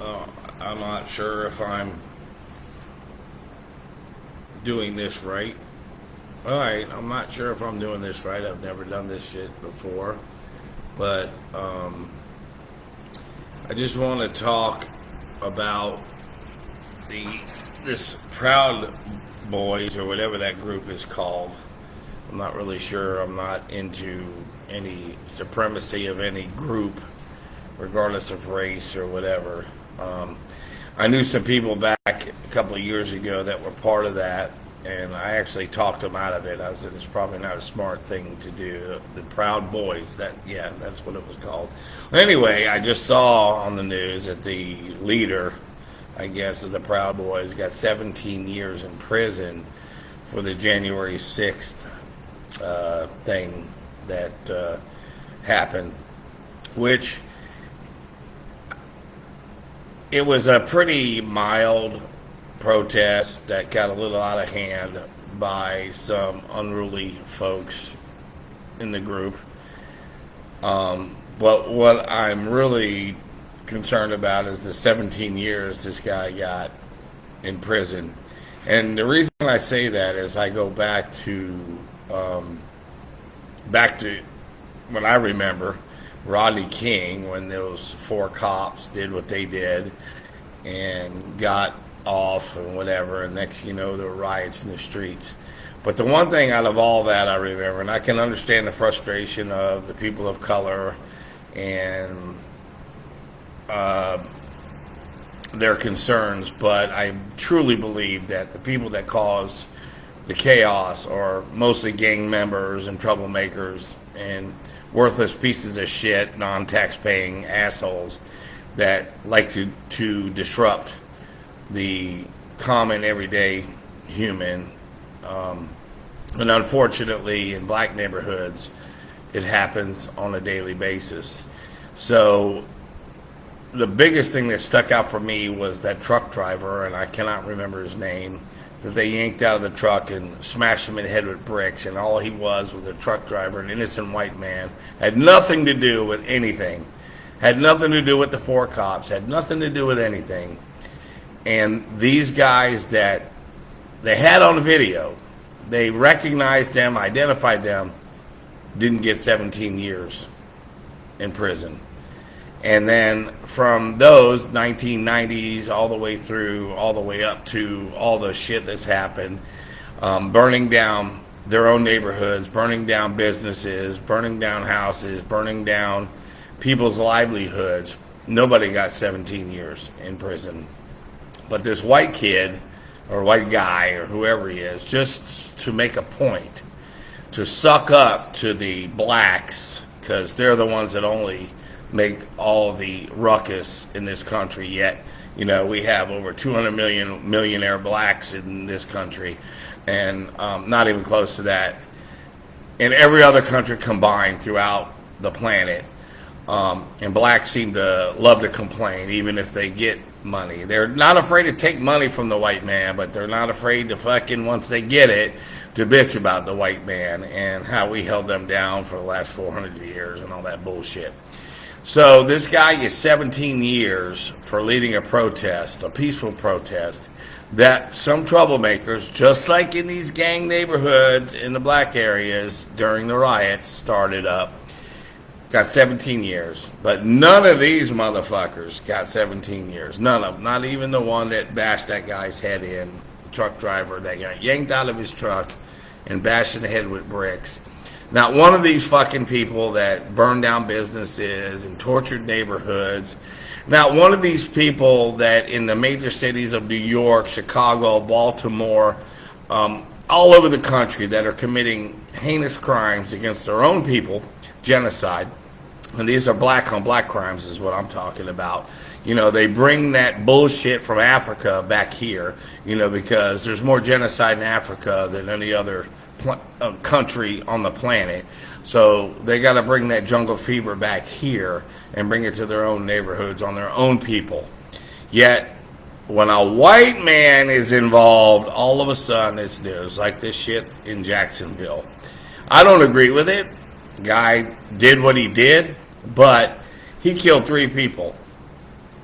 I'm not sure if I'm doing this right. Alright, I'm not sure if I'm doing this right. I've never done this shit before. But I just want to talk about the this Proud Boys or whatever that group is called. I'm not really sure. I'm not into any supremacy of any group, regardless of race or whatever. I knew some people back a couple of years ago that were part of that, and I actually talked them out of it. I said it's probably not a smart thing to do. The Proud Boys, that's what it was called. Anyway, I just saw on the news that the leader, I guess, of the Proud Boys got 17 years in prison for the January 6th thing that happened, which it was a pretty mild protest that got a little out of hand by some unruly folks in the group. But what I'm really concerned about is the 17 years this guy got in prison. And the reason I say that is I go back to when I remember Rodney King, when those four cops did what they did and got off and whatever, and next you know there were riots in the streets. But the one thing out of all that I remember, and I can understand the frustration of the people of color and their concerns, but I truly believe that the people that cause the chaos are mostly gang members and troublemakers and worthless pieces of shit, non-tax-paying assholes that like to disrupt the common everyday human. And unfortunately, in black neighborhoods, it happens on a daily basis. So the biggest thing that stuck out for me was that truck driver, and I cannot remember his name, that they yanked out of the truck and smashed him in the head with bricks, and all he was a truck driver, an innocent white man, had nothing to do with anything, had nothing to do with the four cops, had nothing to do with anything. And these guys that they had on the video, they recognized them, identified them, didn't get 17 years in prison. And then from those 1990s all the way up to all the shit that's happened, burning down their own neighborhoods, burning down businesses, burning down houses, burning down people's livelihoods, nobody got 17 years in prison. But this white kid or white guy or whoever he is, just to make a point, to suck up to the blacks, because they're the ones that only make all the ruckus in this country. Yet, you know, we have over 200 million millionaire blacks in this country, and not even close to that in every other country combined throughout the planet. And blacks seem to love to complain, even if they get money. They're not afraid to take money from the white man, but they're not afraid to fucking, once they get it, to bitch about the white man and how we held them down for the last 400 years and all that bullshit. So this guy gets 17 years for leading a protest, a peaceful protest, that some troublemakers, just like in these gang neighborhoods in the black areas during the riots started up, got 17 years. But none of these motherfuckers got 17 years. None of them. Not even the one that bashed that guy's head in, the truck driver that got yanked out of his truck and bashed in the head with bricks. Not one of these fucking people that burned down businesses and tortured neighborhoods. Not one of these people that in the major cities of New York, Chicago, Baltimore, all over the country that are committing heinous crimes against their own people, genocide. And these are black on black crimes is what I'm talking about. You know, they bring that bullshit from Africa back here, you know, because there's more genocide in Africa than any other country on the planet. So they got to bring that jungle fever back here and bring it to their own neighborhoods on their own people. Yet when a white man is involved, all of a sudden it's news, like this shit in Jacksonville. I don't agree with it. Guy did what he did, but he killed 3 people.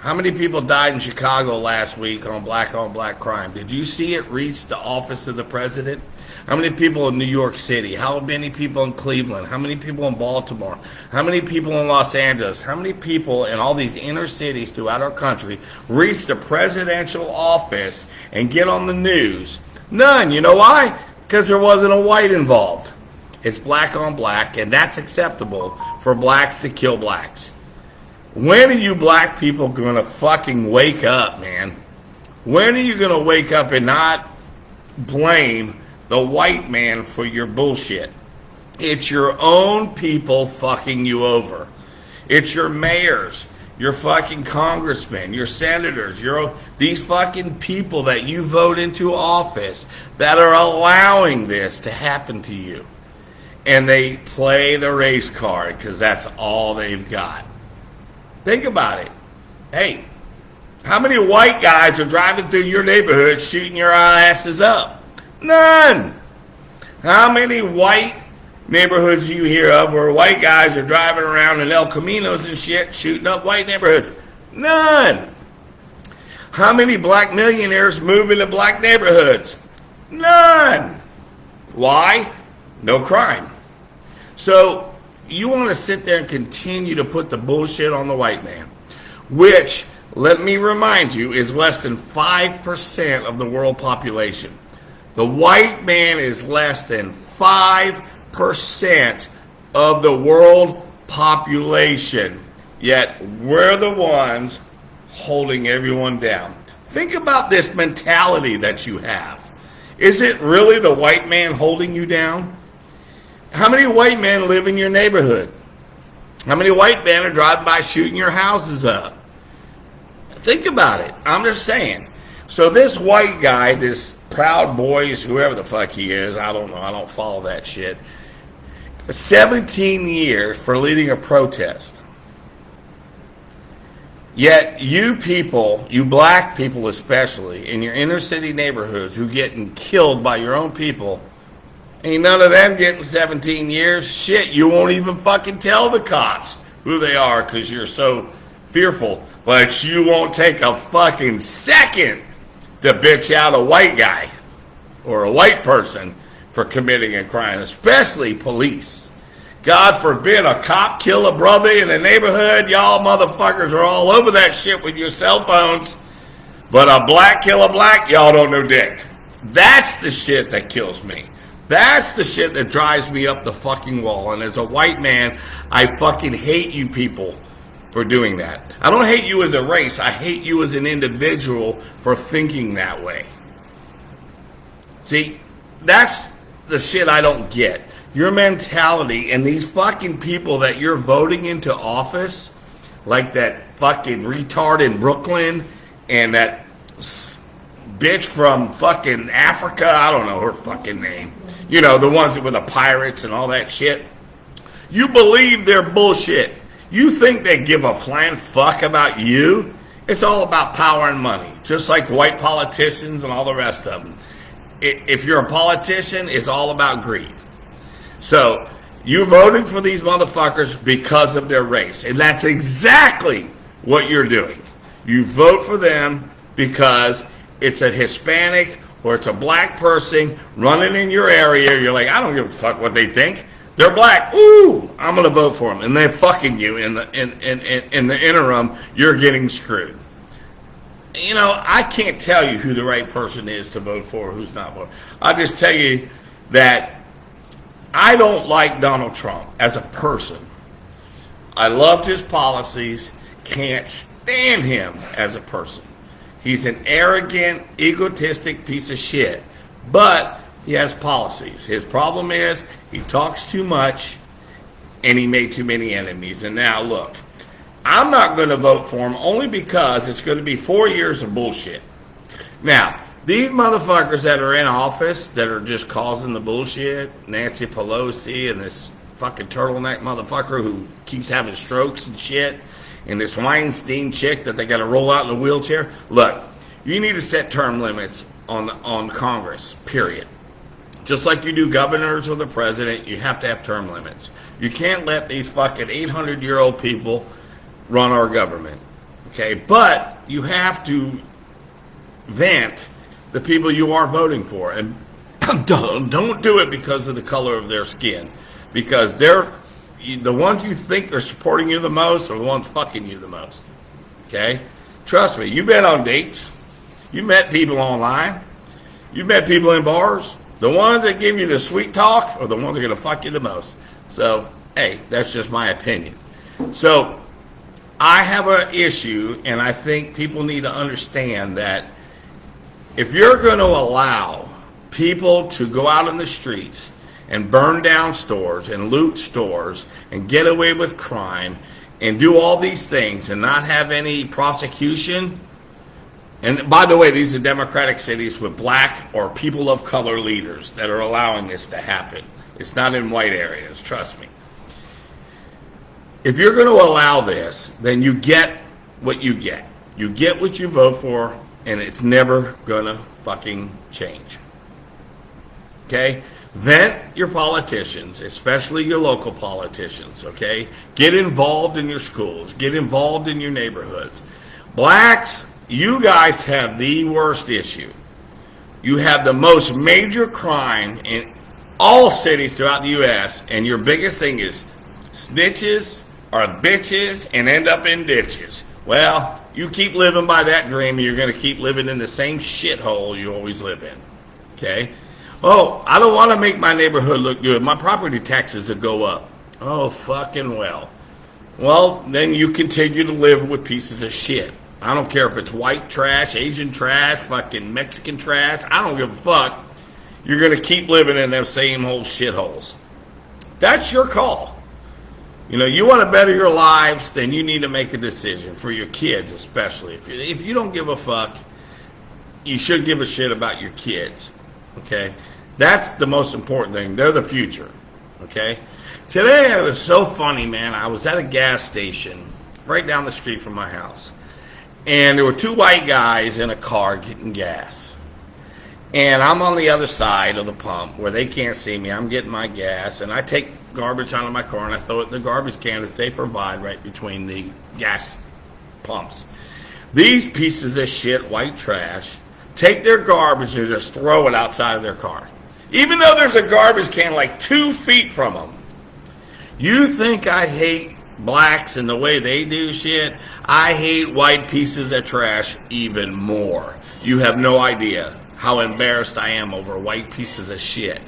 How many people died in Chicago last week on black crime? Did you see it reach the office of the president? How many people in New York City? How many people in Cleveland? How many people in Baltimore? How many people in Los Angeles? How many people in all these inner cities throughout our country reach the presidential office and get on the news? None. You know why? Because there wasn't a white involved. It's black on black, and that's acceptable for blacks to kill blacks. When are you black people going to fucking wake up, man? When are you going to wake up and not blame the white man for your bullshit? It's your own people fucking you over. It's your mayors, your fucking congressmen, your senators, these fucking people that you vote into office that are allowing this to happen to you. And they play the race card because that's all they've got. Think about it. Hey, how many white guys are driving through your neighborhood shooting your asses up? None. How many white neighborhoods do you hear of where white guys are driving around in El Caminos and shit shooting up white neighborhoods? None. How many black millionaires move into black neighborhoods? None. Why? No crime. So you want to sit there and continue to put the bullshit on the white man, which, let me remind you, is less than 5% of the world population. The white man is less than 5% of the world population, yet we're the ones holding everyone down. Think about this mentality that you have. Is it really the white man holding you down? How many white men live in your neighborhood? How many white men are driving by shooting your houses up? Think about it. I'm just saying. So this white guy, this Proud Boys, whoever the fuck he is, I don't know. I don't follow that shit. 17 years for leading a protest. Yet you people, you black people especially, in your inner city neighborhoods who are getting killed by your own people, ain't none of them getting 17 years. Shit, you won't even fucking tell the cops who they are because you're so fearful. But you won't take a fucking second to bitch out a white guy or a white person for committing a crime, especially police. God forbid a cop kill a brother in the neighborhood. Y'all motherfuckers are all over that shit with your cell phones. But a black kill a black, y'all don't know dick. That's the shit that kills me. That's the shit that drives me up the fucking wall. And as a white man, I fucking hate you people for doing that. I don't hate you as a race. I hate you as an individual for thinking that way. See, that's the shit I don't get. Your mentality and these fucking people that you're voting into office, like that fucking retard in Brooklyn and that bitch from fucking Africa, I don't know her fucking name. You know, the ones with the pirates and all that shit. You believe they're bullshit. You think they give a flying fuck about you? It's all about power and money, just like white politicians and all the rest of them. If you're a politician, it's all about greed. So you voted for these motherfuckers because of their race, and that's exactly what you're doing. You vote for them because it's a Hispanic or it's a black person running in your area. You're like, I don't give a fuck what they think. They're black. Ooh, I'm gonna vote for them, and they're fucking you. In the interim, you're getting screwed. You know, I can't tell you who the right person is to vote for, or who's not voting. I'll just tell you that I don't like Donald Trump as a person. I loved his policies. Can't stand him as a person. He's an arrogant, egotistic piece of shit. But he has policies. His problem is he talks too much and he made too many enemies. And now look, I'm not going to vote for him only because it's going to be 4 years of bullshit. Now, these motherfuckers that are in office that are just causing the bullshit, Nancy Pelosi and this fucking turtleneck motherfucker who keeps having strokes and shit, and this Weinstein chick that they got to roll out in a wheelchair. Look, you need to set term limits on Congress, period. Just like you do governors or the president, you have to have term limits. You can't let these fucking 800-year-old people run our government. Okay, but you have to vent the people you are voting for, and don't do it because of the color of their skin, because they're the ones you think are supporting you the most are the ones fucking you the most. Okay, trust me. You've been on dates, you met people online, you met people in bars. The ones that give you the sweet talk are the ones that are gonna fuck you the most. So hey, that's just my opinion. So I have an issue, and I think people need to understand that if you're going to allow people to go out in the streets and burn down stores and loot stores and get away with crime and do all these things and not have any prosecution, and by the way, these are democratic cities with black or people of color leaders that are allowing this to happen. It's not in white areas, trust me. If you're going to allow this, then you get what you get. You get what you vote for, and it's never going to fucking change. Okay? Vent your politicians, especially your local politicians, okay? Get involved in your schools. Get involved in your neighborhoods. Blacks, you guys have the worst issue. You have the most major crime in all cities throughout the U.S., and your biggest thing is snitches are bitches and end up in ditches. Well, you keep living by that dream, and you're going to keep living in the same shithole you always live in. Okay? Oh, I don't want to make my neighborhood look good. My property taxes will go up. Oh, fucking well. Well, then you continue to live with pieces of shit. I don't care if it's white trash, Asian trash, fucking Mexican trash. I don't give a fuck. You're going to keep living in them same old shitholes. That's your call. You know, you want to better your lives, then you need to make a decision for your kids, especially. If you don't give a fuck, you should give a shit about your kids, okay? That's the most important thing. They're the future, okay? Today, it was so funny, man. I was at a gas station right down the street from my house, and there were two white guys in a car getting gas. And I'm on the other side of the pump where they can't see me. I'm getting my gas, and I take garbage out of my car and I throw it in the garbage can that they provide right between the gas pumps. These pieces of shit, white trash, take their garbage and just throw it outside of their car, even though there's a garbage can like 2 feet from them. You think I hate blacks and the way they do shit? I hate white pieces of trash even more. You have no idea how embarrassed I am over white pieces of shit.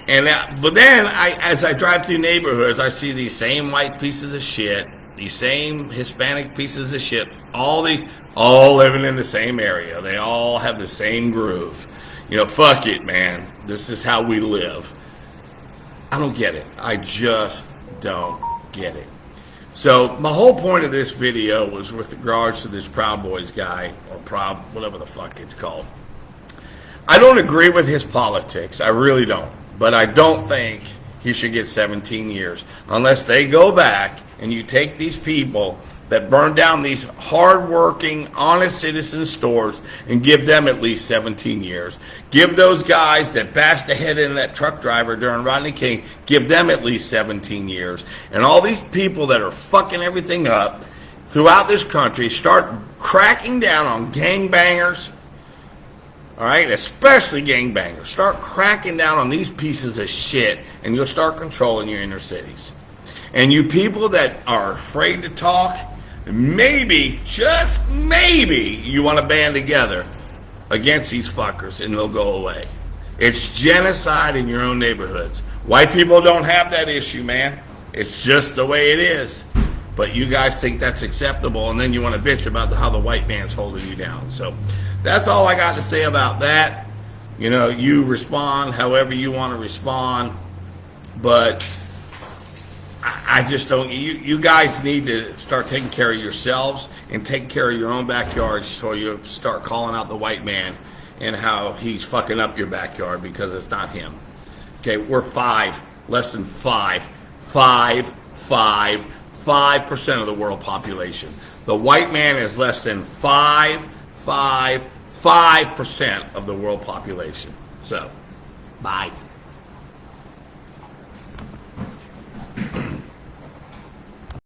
And but then, as I drive through neighborhoods, I see these same white pieces of shit, these same Hispanic pieces of shit, all living in the same area. They all have the same groove. You know, fuck it, man. This is how we live. I don't get it. I just don't get it. So my whole point of this video was with regards to this Proud Boys guy, or whatever the fuck it's called. I don't agree with his politics. I really don't. But I don't think he should get 17 years unless they go back and you take these people that burn down these hard-working, honest citizen stores and give them at least 17 years. Give those guys that bashed the head in that truck driver during Rodney King, give them at least 17 years. And all these people that are fucking everything up throughout this country, start cracking down on gangbangers. All right, especially gangbangers. Start cracking down on these pieces of shit, and you'll start controlling your inner cities. And you people that are afraid to talk, maybe, just maybe, you want to band together against these fuckers, and they'll go away. It's genocide in your own neighborhoods. White people don't have that issue, man. It's just the way it is. But you guys think that's acceptable, and then you want to bitch about how the white man's holding you down. So that's all I got to say about that. You know, you respond however you want to respond. But I just don't. You guys need to start taking care of yourselves and take care of your own backyards, so you start calling out the white man and how he's fucking up your backyard, because it's not him. Okay, we're less than 5% of the world population. The white man is less than 5% of the world population. So, bye.